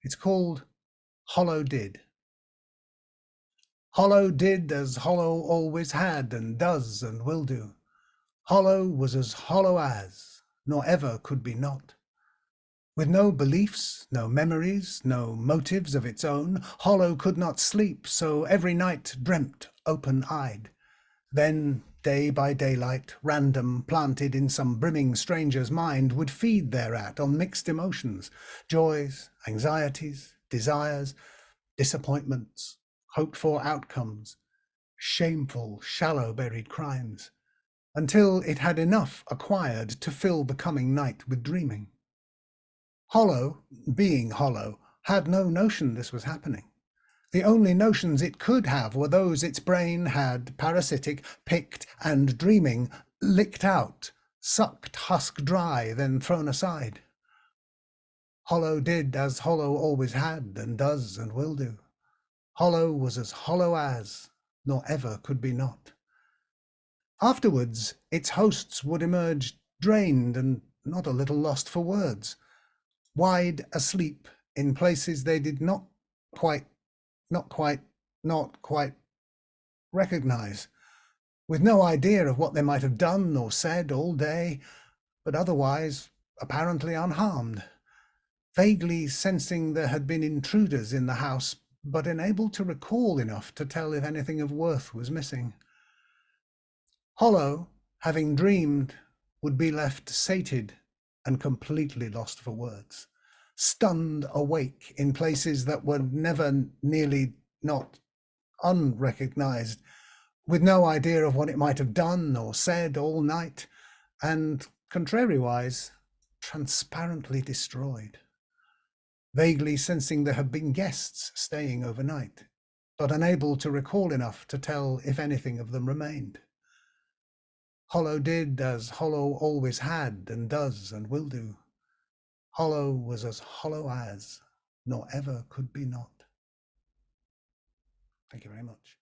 It's called Hollow Did. Hollow did as Hollow always had and does and will do. Hollow was as hollow as, nor ever could be not. With no beliefs, no memories, no motives of its own, Hollow could not sleep, so every night dreamt open-eyed. Then, day by daylight, random, planted in some brimming stranger's mind, would feed thereat on mixed emotions, joys, anxieties, desires, disappointments, hoped-for outcomes, shameful, shallow-buried crimes, until it had enough acquired to fill the coming night with dreaming. Hollow, being hollow, had no notion this was happening. The only notions it could have were those its brain had, parasitic, picked, and dreaming, licked out, sucked husk-dry, then thrown aside. Hollow did as Hollow always had and does and will do. Hollow was as hollow as, nor ever could be not. Afterwards, its hosts would emerge drained and not a little lost for words, wide asleep in places they did not quite recognize, with no idea of what they might have done or said all day, but otherwise apparently unharmed, vaguely sensing there had been intruders in the house, but unable to recall enough to tell if anything of worth was missing. Hollow, having dreamed, would be left sated and completely lost for words, stunned awake in places that were never nearly not unrecognized, with no idea of what it might have done or said all night, and, contrariwise, transparently destroyed, vaguely sensing there had been guests staying overnight, but unable to recall enough to tell if anything of them remained. Hollow did as Hollow always had and does and will do. Hollow was as hollow as, nor ever could be not. Thank you very much.